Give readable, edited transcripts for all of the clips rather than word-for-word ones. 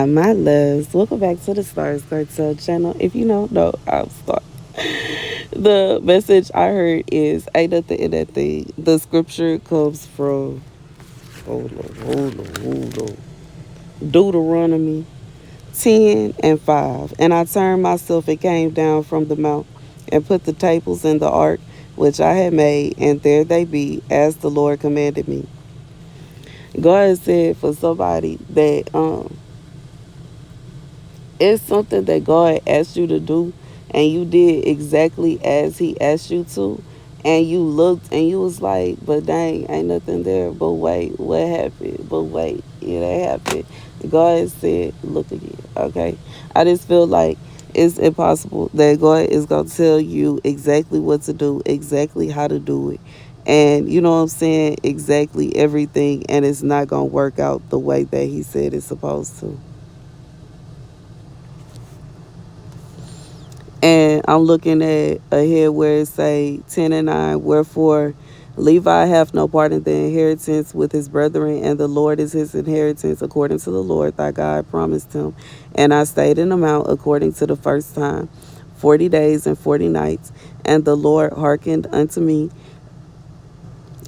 My loves, welcome back to the Starscartel channel. If you don't know, I'll start. The message I heard is ain't nothing in that thing. The scripture comes from hold on. Deuteronomy 10 and 5. And I turned myself and came down from the mount and put the tables in the ark which I had made, and there they be, as the Lord commanded me. God said for somebody that it's something that God asked you to do and you did exactly as he asked you to, and you looked and you was like, but dang, ain't nothing there. But wait, what happened? But wait, it happened. God said, look again. Okay. I just feel like it's impossible that God is gonna tell you exactly what to do, exactly how to do it. And you know what I'm saying? Exactly everything, and it's not gonna work out the way that he said it's supposed to. And I'm looking at ahead where it say 10 and 9. Wherefore Levi hath no part in the inheritance with his brethren, and the Lord is his inheritance, according to the Lord thy God promised him. And I stayed in the mount according to the first time, 40 days and 40 nights. And the Lord hearkened unto me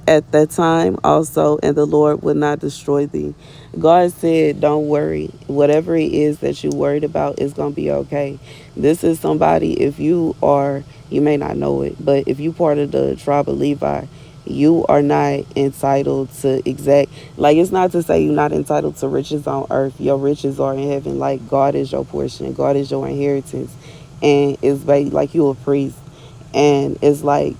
at that time also, and the Lord would not destroy thee. God said, don't worry. Whatever it is that you worried about is going to be okay. This is somebody, if you are, you may not know it, but if you part of the tribe of Levi, you are not entitled to exact, like, it's not to say you're not entitled to riches on earth. Your riches are in heaven. Like, God is your portion. God is your inheritance. And it's like you a priest. And it's like,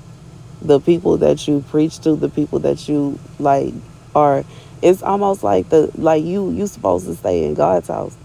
the people that you preach to, the people that you like are, it's almost like you supposed to stay in God's house.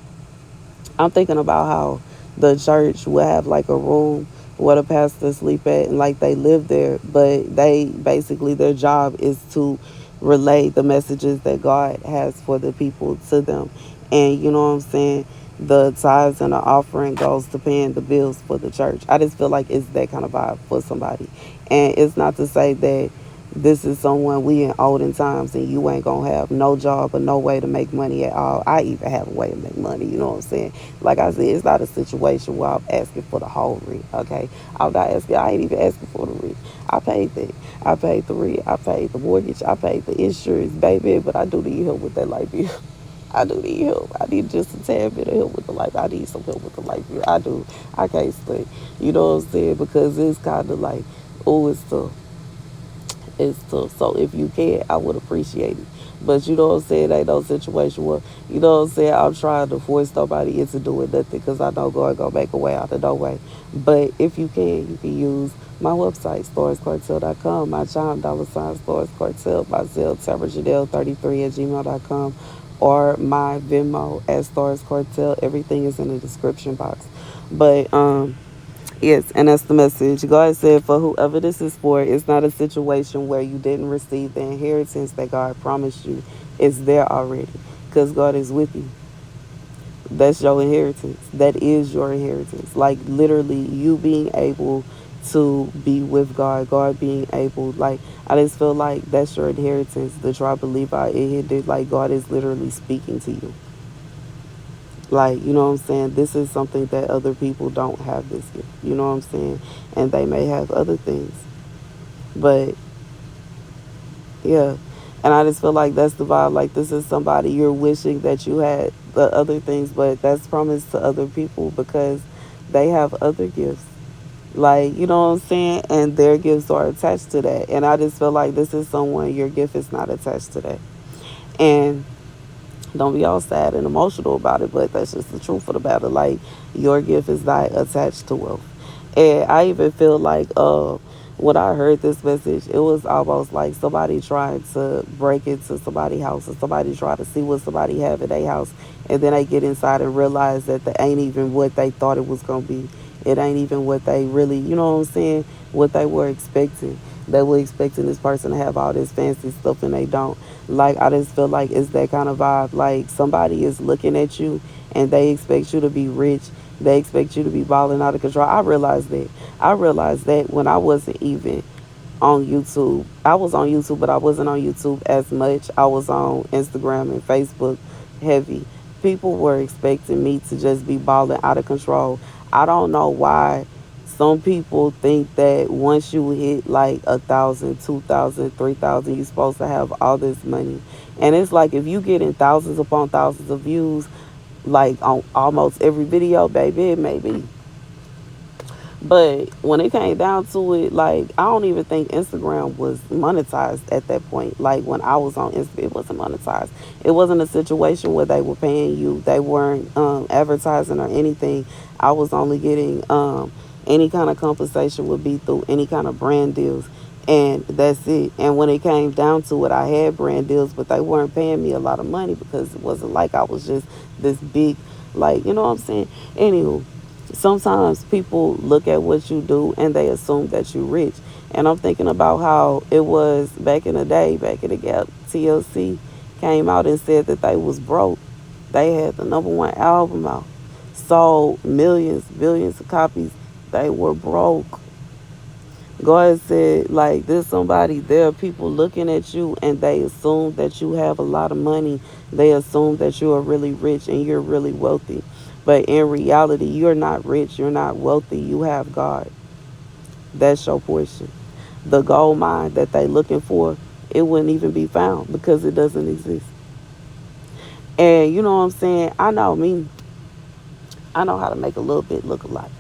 I'm thinking about how the church would have like a room where the pastors sleep at, and like they live there, but they basically, their job is to relay the messages that God has for the people to them. And you know what I'm saying? The tithes and the offering goes to paying the bills for the church. I just feel like it's that kind of vibe for somebody. And it's not to say that this is someone, we in olden times and you ain't gonna have no job or no way to make money at all. I even have a way to make money, you know what I'm saying? Like I said, it's not a situation where I'm asking for the whole rent, okay? I'm not asking, I ain't even asking for the rent. I paid that. I paid the rent, I paid the mortgage, I paid the insurance, baby, but I do need help with that light bill. I do need help. I need just a tad bit of help with the light. I need some help with the light bill. I do. I can't stay. You know what I'm saying? Because it's kind of like, oh, it's tough. It's tough. So if you can, I would appreciate it. But you know what I'm saying? Ain't no situation where, you know what I'm saying, I'm trying to force nobody into doing nothing because I know God gonna make a way out of no way. But if you can use my website, starscartel.com, my chime $ stars cartel, my Zelle, Janelle33 at gmail.com, or my Venmo at Stars Cartel. Everything is in the description box. But yes, and that's the message. God said, for whoever this is for, it's not a situation where you didn't receive the inheritance that God promised you. It's there already because God is with you. That's your inheritance. That is your inheritance. Like, literally, you being able to be with God, God being able, like, I just feel like that's your inheritance. The tribe of Levi, it did, like, God is literally speaking to you. Like, you know what I'm saying? This is something that other people don't have this gift. You know what I'm saying? And they may have other things. But yeah. And I just feel like that's the vibe. Like, this is somebody you're wishing that you had the other things, but that's promised to other people because they have other gifts. Like, you know what I'm saying? And their gifts are attached to that. And I just feel like this is someone, your gift is not attached to that. And don't be all sad and emotional about it, but that's just the truth of the matter. Like, your gift is not attached to wealth. And I even feel like when I heard this message, it was almost like somebody trying to break into somebody's house, or somebody trying to see what somebody have in their house, and then they get inside and realize that they ain't even what they thought it was gonna be. It ain't even what they really, you know what I'm saying, what they were expecting. They were expecting this person to have all this fancy stuff and they don't. Like, I just feel like it's that kind of vibe. Like, somebody is looking at you and they expect you to be rich. They expect you to be balling out of control. I realized that. I realized that when I wasn't even on YouTube. I was on YouTube, but I wasn't on YouTube as much. I was on Instagram and Facebook heavy. People were expecting me to just be balling out of control. I don't know why some people think that once you hit like 1,000, 2,000, 3,000, you're supposed to have all this money. And it's like if you get in thousands upon thousands of views, like on almost every video, baby, it may be. But when it came down to it, like I don't even think Instagram was monetized at that point. Like when I was on Instagram, it wasn't monetized. It wasn't a situation where they were paying you. They weren't advertising or anything. I was only getting any kind of compensation would be through any kind of brand deals, and that's it. And when it came down to it, I had brand deals, but they weren't paying me a lot of money because it wasn't like I was just this big, like you know what I'm saying. Anywho, sometimes people look at what you do and they assume that you're rich. And I'm thinking about how it was back in the day, back in the gap, TLC came out and said that they was broke. They had the number one album out, sold millions, billions of copies. They were broke. God said, like, there's somebody, there are people looking at you and they assume that you have a lot of money. They assume that you are really rich and you're really wealthy. But in reality, you're not rich, you're not wealthy, you have God. That's your portion. The gold mine that they looking for, it wouldn't even be found because it doesn't exist. And you know what I'm saying? I know me. I know how to make a little bit look a lot.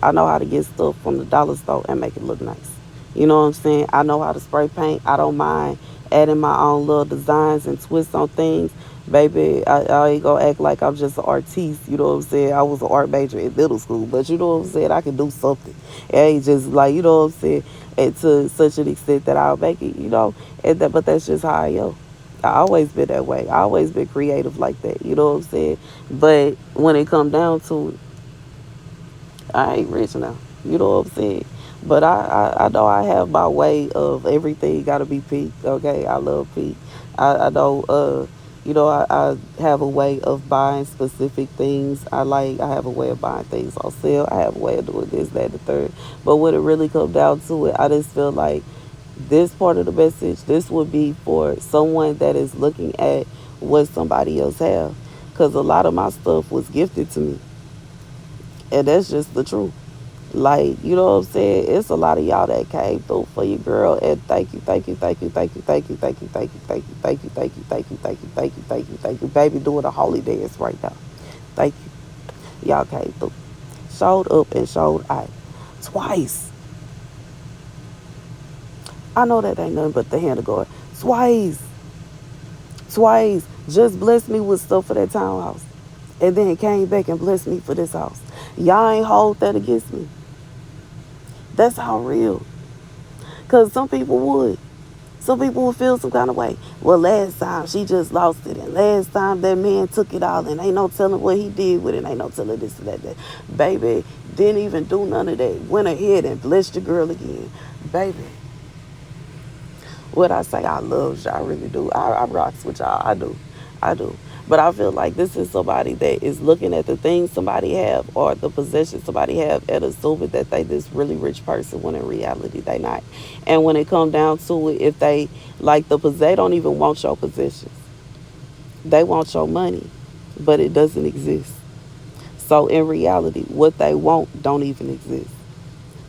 I know how to get stuff from the dollar store and make it look nice. You know what I'm saying? I know how to spray paint. I don't mind adding my own little designs and twists on things. Baby, I ain't gonna act like I'm just an artiste. You know what I'm saying? I was an art major in middle school, but you know what I'm saying? I can do something. It ain't just like, you know what I'm saying? And to such an extent that I'll make it, you know? But that's just how I am. I always been that way. I always been creative like that. You know what I'm saying? But when it come down to it, I ain't rich now. You know what I'm saying? But I know I have my way of everything got to be peak. Okay, I love peak. I know, I have a way of buying specific things. I have a way of buying things on sale. I have a way of doing this, that, the third. But when it really comes down to it, I just feel like this part of the message, this would be for someone that is looking at what somebody else have. Because a lot of my stuff was gifted to me. And that's just the truth. Like, you know what I'm saying? It's a lot of y'all that came through for your girl. And thank you, thank you, thank you, thank you, thank you, thank you, thank you, thank you, thank you, thank you, thank you, thank you, thank you, thank you, thank you. Baby doing a holy dance right now. Thank you. Y'all came through. Showed up and showed out. Twice. I know that ain't nothing but the hand of God. Twice. Twice. Just blessed me with stuff for that townhouse. And then came back and blessed me for this house. Y'all ain't hold that against me. That's how real. Because some people would. Some people would feel some kind of way. Well, last time she just lost it. And last time that man took it all. And ain't no telling what he did with it. Ain't no telling this and that. Baby, didn't even do none of that. Went ahead and blessed your girl again. Baby, what I say, I love you. I really do. I rocks with y'all. I do. I do. But I feel like this is somebody that is looking at the things somebody have or the possessions somebody have and assuming that they this really rich person when in reality they not. And when it come down to it, if they like they don't even want your possessions. They want your money, but it doesn't exist. So in reality, what they want don't even exist.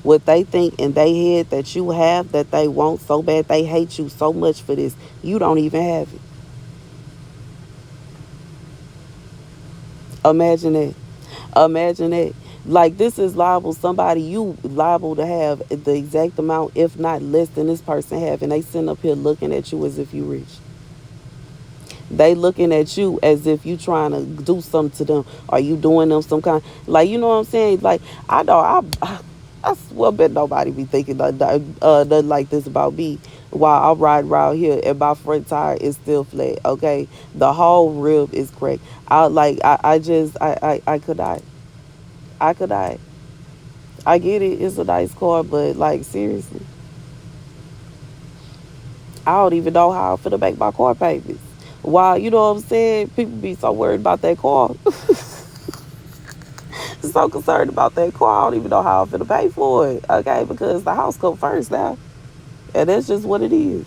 What they think in their head that you have that they want so bad, they hate you so much for this, you don't even have it. Imagine that. Imagine that. Like this is liable somebody you liable to have the exact amount, if not less than this person have, and they sitting up here looking at you as if you rich. They looking at you as if you trying to do something to them. Are you doing them some kind like you know what I'm saying? Like I know I swear bet nobody be thinking nothing like this about me while I'm riding around here and my front tire is still flat. Okay, the whole rib is cracked. I could die. I could die. I get it. It's a nice car, but like seriously, I don't even know how I'm finna make my car payments. Why, you know what I'm saying? People be so worried about that car. So concerned about that car. I don't even know how I'm finna pay for it. Okay, because the house come first now. And that's just what it is.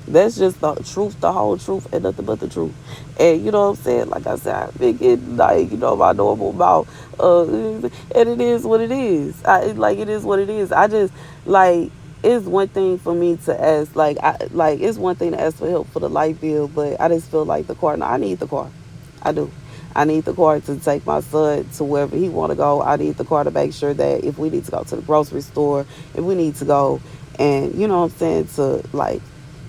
That's just the truth, the whole truth, and nothing but the truth. And you know what I'm saying? Like I said, I've been getting like, my normal mouth. And it is what it is. It is what it is. I just like it's one thing for me to ask, it's one thing to ask for help for the light bill, but I just feel like the car. No, I need the car. I do. I need the car to take my son to wherever he want to go. I need the car to make sure that if we need to go to the grocery store, if we need to go, and you know what I'm saying, to like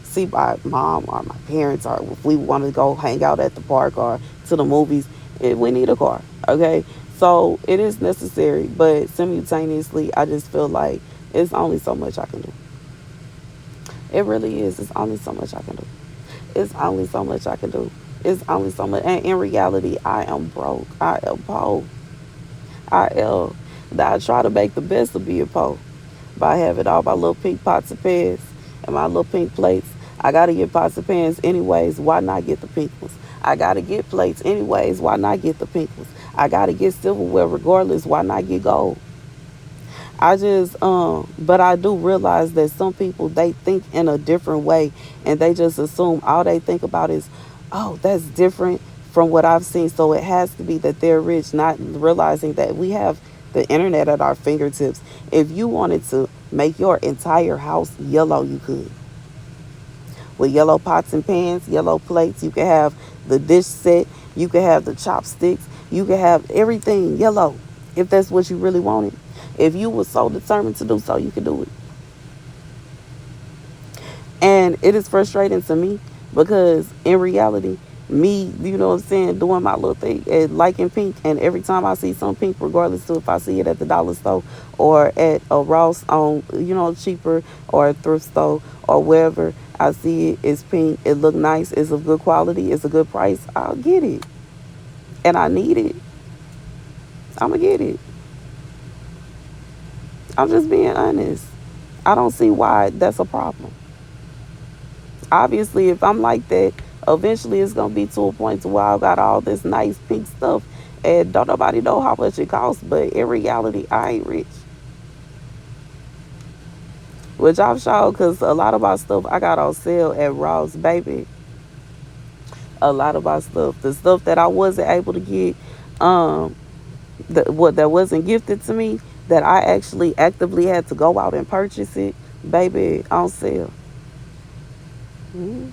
see my mom or my parents, or if we want to go hang out at the park or to the movies, we need a car. Okay, so it is necessary, but simultaneously, I just feel like it's only so much I can do. It really is. It's only so much I can do. It's only so much I can do. It's only so much. And in reality, I am broke. I am poor. I am. That I try to make the best of being poor by having all my little pink pots and pans and my little pink plates. I gotta get pots and pans anyways. Why not get the pink ones? I gotta get plates anyways. Why not get the pink ones? I gotta get silverware regardless. Why not get gold? But I do realize that some people, they think in a different way, and they just assume all they think about is, oh, that's different from what I've seen. So it has to be that they're rich, not realizing that we have the internet at our fingertips. If you wanted to make your entire house yellow, you could. With yellow pots and pans, yellow plates, you can have the dish set, you can have the chopsticks, you can have everything yellow if that's what you really wanted. If you were so determined to do so, you could do it. And it is frustrating to me because in reality, me, you know what I'm saying, doing my little thing and liking pink, and every time I see some pink, regardless of if I see it at the dollar store or at a Ross on, cheaper, or a thrift store or wherever I see it, it's pink, it look nice, it's of good quality, it's a good price, I'll get it. And I need it. I'ma get it. I'm just being honest. I don't see why that's a problem. Obviously, if I'm like that, eventually it's gonna be to a point to where I got all this nice pink stuff, and don't nobody know how much it costs. But in reality, I ain't rich, which I've showed because a lot of my stuff I got on sale at Ross, baby. A lot of my stuff, the stuff that I wasn't able to get, um, what that wasn't gifted to me, that I actually actively had to go out and purchase it, baby, on sale. Mhm.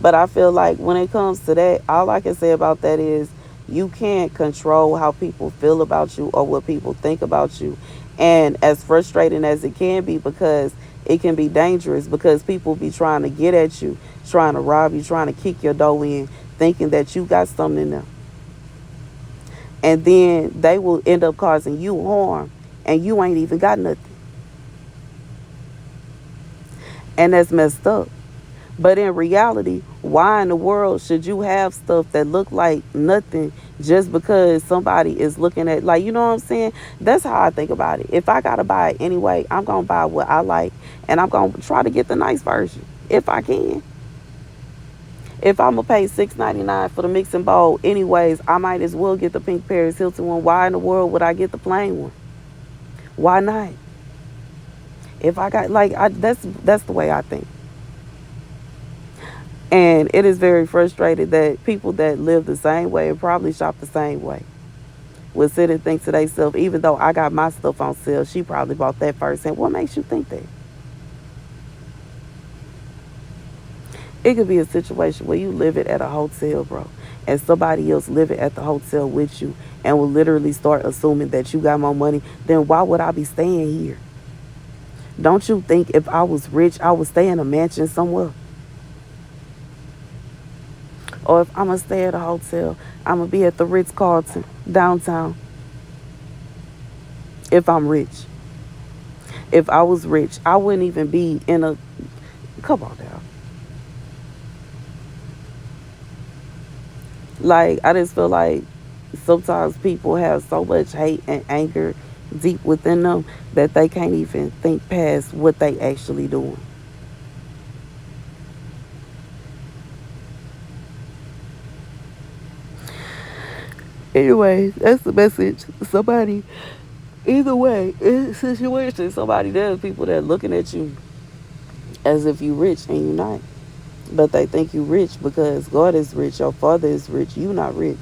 But I feel like when it comes to that, all I can say about that is you can't control how people feel about you or what people think about you. And as frustrating as it can be, because it can be dangerous, because people be trying to get at you, trying to rob you, trying to kick your dough in, thinking that you got something in them. And then they will end up causing you harm, and you ain't even got nothing. And that's messed up. But in reality, why in the world should you have stuff that look like nothing just because somebody is looking at, like, you know what I'm saying? That's how I think about it. If I gotta buy it anyway, I'm gonna buy what I like, and I'm gonna try to get the nice version if I can. If I'm gonna pay $6.99 for the mixing bowl anyways, I might as well get the pink Paris Hilton one. Why in the world would I get the plain one? Why not? If I got that's the way I think. And it is very frustrating that people that live the same way and probably shop the same way will sit and think to themselves, even though I got my stuff on sale, she probably bought that first. And what makes you think that? It could be a situation where you live it at a hotel, bro, and somebody else live it at the hotel with you and will literally start assuming that you got more money. Then why would I be staying here? Don't you think if I was rich, I would stay in a mansion somewhere? Or if I'm going to stay at a hotel, I'm going to be at the Ritz Carlton downtown if I'm rich. If I was rich, I wouldn't even be in a. Come on now. Like, I just feel like sometimes people have so much hate and anger deep within them that they can't even think past what they actually doing. Anyway, that's the message. Somebody, either way, in a situation, somebody, there's people that are looking at you as if you rich and you not. But they think you rich because God is rich, your father is rich, you not rich.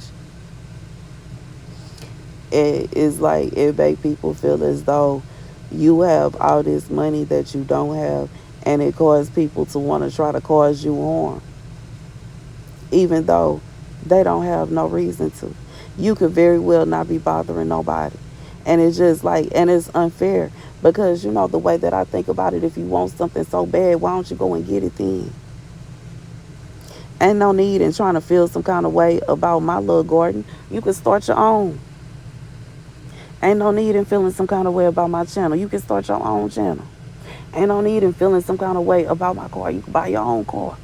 It is like it make people feel as though you have all this money that you don't have, and it causes people to want to try to cause you harm, even though they don't have no reason to. You could very well not be bothering nobody. And it's just like, and it's unfair because, the way that I think about it, if you want something so bad, why don't you go and get it then? Ain't no need in trying to feel some kind of way about my little garden. You can start your own. Ain't no need in feeling some kind of way about my channel. You can start your own channel. Ain't no need in feeling some kind of way about my car. You can buy your own car.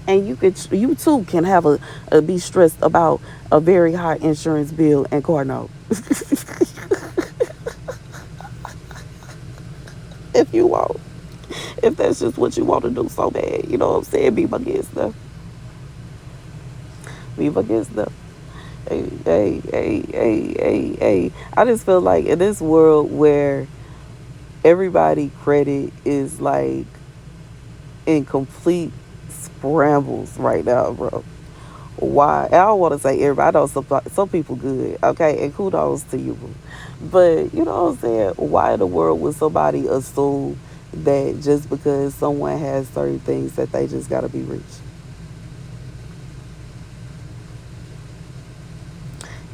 And you too can have a be stressed about a very high insurance bill and car note. If you want. If that's just what you want to do so bad. You know what I'm saying? Be my guest though. Be my guest though. Hey, hey, hey, hey, hey, hey. I just feel like in this world where everybody credit is like in complete scrambles right now, bro. Why? I don't want to say everybody. I know some people good, okay, and kudos to you, but you know what I'm saying. Why in the world would somebody assume that just because someone has certain things that they just gotta be rich?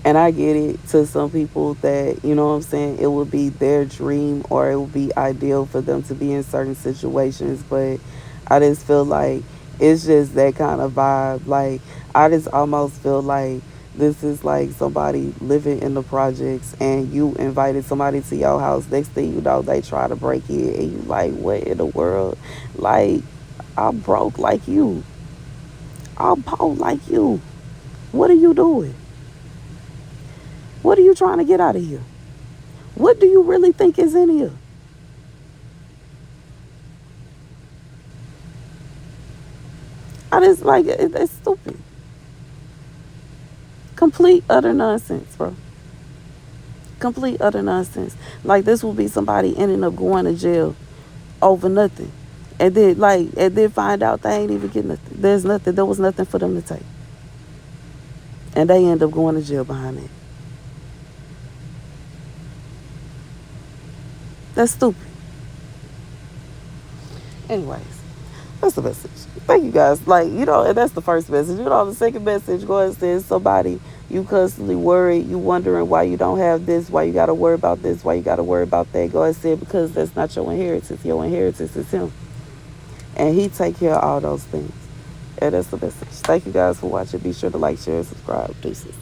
And I get it to some people that, you know what I'm saying, it would be their dream or it would be ideal for them to be in certain situations. But I just feel like it's just that kind of vibe. Like, I just almost feel like this is like somebody living in the projects and you invited somebody to your house. Next thing you know, they try to break in and you like, what in the world? Like, I'm broke like you. I'm poor like you. What are you doing? What are you trying to get out of here? What do you really think is in here? I just like it's stupid. Complete utter nonsense, bro. Complete utter nonsense. Like this will be somebody ending up going to jail over nothing. And then find out they ain't even getting nothing. There's nothing. There was nothing for them to take. And they end up going to jail behind it. That's stupid. Anyways, that's the message. Thank you guys. Like, and that's the first message. The second message God says somebody you constantly worried, you wondering why you don't have this, why you gotta worry about this, why you gotta worry about that. God said because that's not your inheritance. Your inheritance is him. And he take care of all those things. And that's the message. Thank you guys for watching. Be sure to like, share, and subscribe. Deuces.